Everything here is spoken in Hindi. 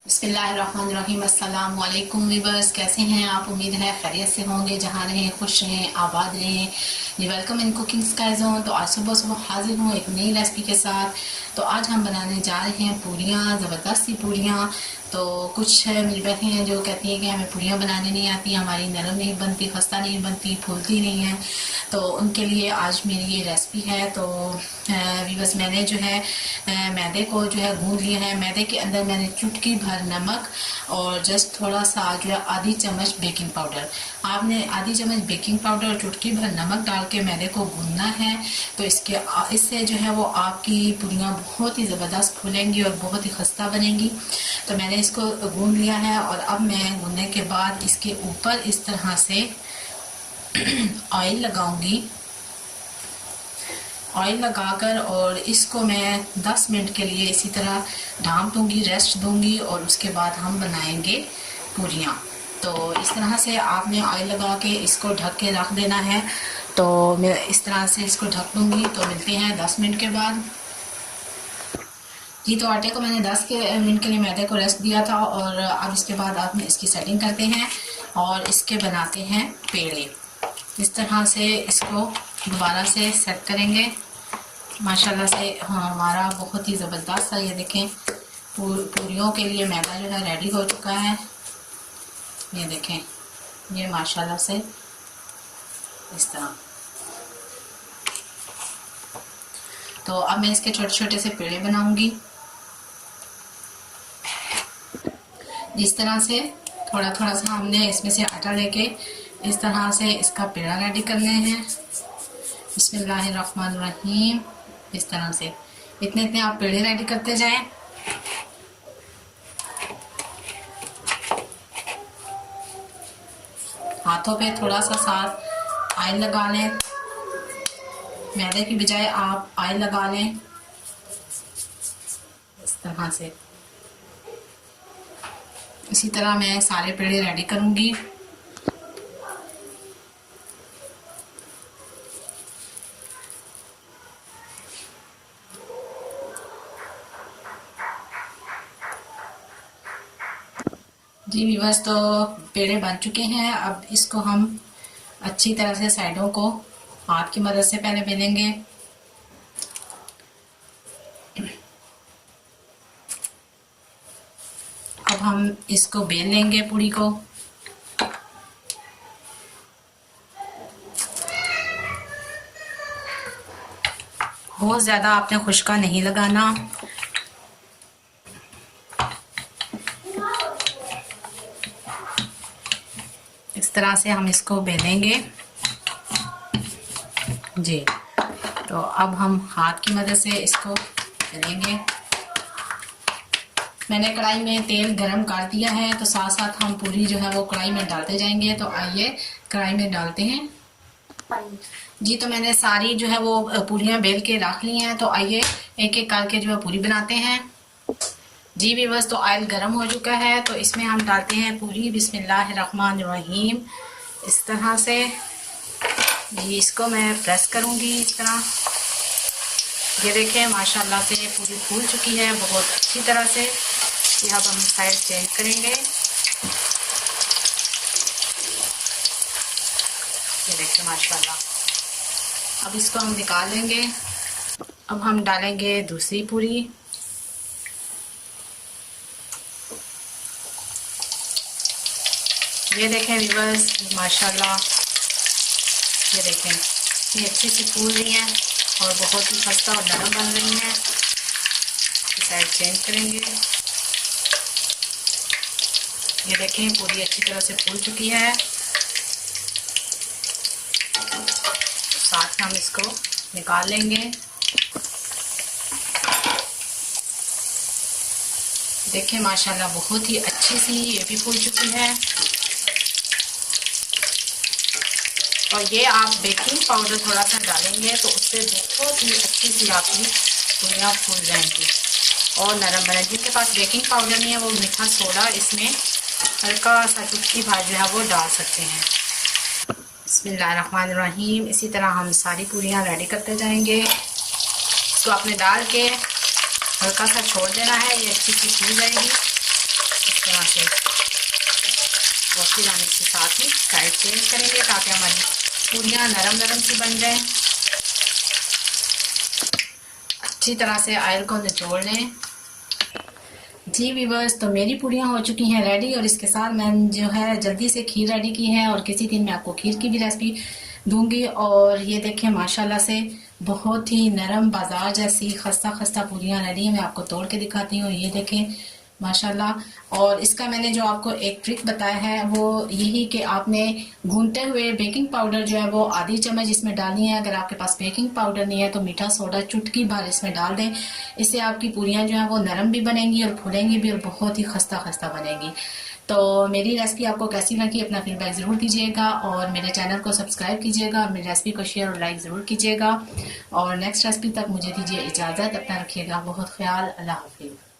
बिस्मिल्लाहिर्रहमानिर्रहीम। अस्सलाम वालेकुम वीवर्स, कैसे हैं आप? उम्मीद है खैरियत से होंगे। जहाँ रहें खुश रहें, आबाद रहें। जी welcome in cooking sky zone. तो आज सुबह सुबह हाजिर हूँ एक नई रेसिपी के साथ। तो आज हम बनाने जा रहे हैं पूरियाँ, ज़बरदस्त सी पूरियाँ। तो कुछ मेरी बहनें हैं जो कहती हैं कि हमें पूरियाँ बनाने नहीं आती, हमारी नरम नहीं बनती, खस्ता नहीं बनती, फूलती नहीं है। तो उनके लिए आज मेरी ये रेसिपी है। तो वीवर्स, मैंने जो है मैदे को जो है गूंद लिया है। मैदे के अंदर मैंने चुटकी भर नमक और जस्ट थोड़ा सा जो है आधी चम्मच बेकिंग पाउडर, आपने आधी चम्मच बेकिंग पाउडर और चुटकी भर नमक डाल के मैदे को गूंदना है। तो इससे जो है वो आपकी पूरियाँ बहुत ही ज़बरदस्त फूलेंगी और बहुत ही खस्ता बनेंगी। तो मैंने इसको गूंद लिया है और अब मैं गूंदने के बाद इसके ऊपर इस तरह से ऑयल लगाऊंगी। ऑयल लगाकर और इसको मैं 10 मिनट के लिए इसी तरह ढाँप दूंगी, रेस्ट दूंगी और उसके बाद हम बनाएंगे पूरियाँ। तो इस तरह से आपने ऑयल लगा के इसको ढक के रख देना है। तो मैं इस तरह से इसको ढक दूंगी। तो मिलते हैं 10 मिनट के बाद। जी, तो आटे को मैंने 10 मिनट के लिए मैदे को रेस्ट दिया था और अब इसके बाद आप इसकी सेटिंग करते हैं और इसके बनाते हैं पेड़े। इस तरह से इसको दोबारा से सेट करेंगे। माशाल्लाह से हमारा बहुत ही ज़बरदस्त सा, ये देखें, पूरियों के लिए मैदा जो है रेडी हो चुका है। ये देखें, ये माशाल्लाह से इस तरह। तो अब मैं इसके छोटे छोटे से पेड़े बनाऊंगी। जिस तरह से थोड़ा थोड़ा सा हमने इसमें से आटा लेके इस तरह से इसका पेड़ा रेडी करने हैं। बिस्मिल्लाहिर्रहमानिर्रहीम। इस तरह से इतने इतने आप पेड़े रेडी करते जाएं। हाथों पे थोड़ा सा साथ ऑयल लगा लें, मैदे की बजाय आप ऑयल लगा लें इस तरह से। इसी तरह मैं सारे पेड़े रेडी करूंगी। जी व्यूअर्स, तो पेड़े बन चुके हैं। अब इसको हम अच्छी तरह से साइडों को हाथ की मदद से पहले बेलेंगे। अब हम इसको बेल लेंगे पूरी को। बहुत ज़्यादा आपने खुश्का नहीं लगाना। इस तरह से हम इसको बेलेंगे। जी, तो अब हम हाथ की मदद से इसको बेलेंगे। मैंने कढ़ाई में तेल गरम कर दिया है, तो साथ साथ हम पूरी जो है वो कढ़ाई में डालते जाएंगे। तो आइए कढ़ाई में डालते हैं। जी, तो मैंने सारी जो है वो पूरियां बेल के रख ली हैं। तो आइए एक एक करके जो है पूरी बनाते हैं। जी व्यूअर्स, तो ऑयल गरम हो चुका है, तो इसमें हम डालते हैं पूरी। बिस्मिल्लाहिर्रहमानिर्रहीम। इस तरह से जी इसको मैं प्रेस करूंगी इस तरह। ये देखें, माशाल्लाह से पूरी फूल चुकी है बहुत अच्छी तरह से। ये अब हम साइड चेंज करेंगे। ये देखें माशाल्लाह। अब इसको हम निकाल लेंगे। अब हम डालेंगे दूसरी पूरी। ये देखें व्यूअर्स, माशाल्लाह, ये देखें, ये अच्छी सी फूल रही हैं और बहुत ही खस्ता और नरम बन रही हैं। साइड चेंज करेंगे। ये देखें, पूरी अच्छी तरह से फूल चुकी है। साथ में हम इसको निकाल लेंगे। देखें माशाल्लाह, बहुत ही अच्छी सी ये भी फूल चुकी है। और ये आप बेकिंग पाउडर थोड़ा सा डालेंगे तो उससे बहुत ही अच्छी सी आपकी पूरियाँ फूल जाएंगी और नरम बने। जिनके पास बेकिंग पाउडर नहीं है वो मीठा सोडा इसमें हल्का सा चुटकी भर जो है वो डाल सकते हैं। बिस्मिल्लाहिर्रहमानिर्रहीम। इसी तरह हम सारी पूरियाँ रेडी करते जाएंगे। इसको आपने डाल के हल्का सा छोड़ देना है, ये अच्छी सी फूल जाएगी। फिर हम इसके साथ ही साइड चेंज करेंगे ताकि हमारी पूरियाँ नरम नरम सी बन जाएं। अच्छी तरह से ऑयल को निचोड़ लें। जी व्यूअर्स, तो मेरी पूरियाँ हो चुकी हैं रेडी और इसके साथ मैंने जो है जल्दी से खीर रेडी की है और किसी दिन मैं आपको खीर की भी रेसिपी दूंगी। और ये देखें माशाल्लाह से बहुत ही नरम बाजार जैसी खस्ता खस्ता पूरियाँ रेडी हैं। मैं आपको तोड़ के दिखाती हूँ। ये देखें माशाल्लाह। और इसका मैंने जो आपको एक ट्रिक बताया है वो यही कि आपने भूनते हुए बेकिंग पाउडर जो है वो आधी चम्मच इसमें डालनी है। अगर आपके पास बेकिंग पाउडर नहीं है तो मीठा सोडा चुटकी भर इसमें डाल दें। इससे आपकी पूरियाँ जो है वो नरम भी बनेंगी और फूलेंगी भी और बहुत ही खस्ता खस्ता बनेगी। तो मेरी रेसिपी आपको कैसी लगी अपना फीडबैक ज़रूर दीजिएगा और मेरे चैनल को सब्सक्राइब कीजिएगा और मेरी रेसिपी को शेयर और लाइक ज़रूर कीजिएगा। और नेक्स्ट रेसिपी तक मुझे दीजिए इजाज़त। अपना रखिएगा बहुत ख्याल। अल्लाह हाफिज़।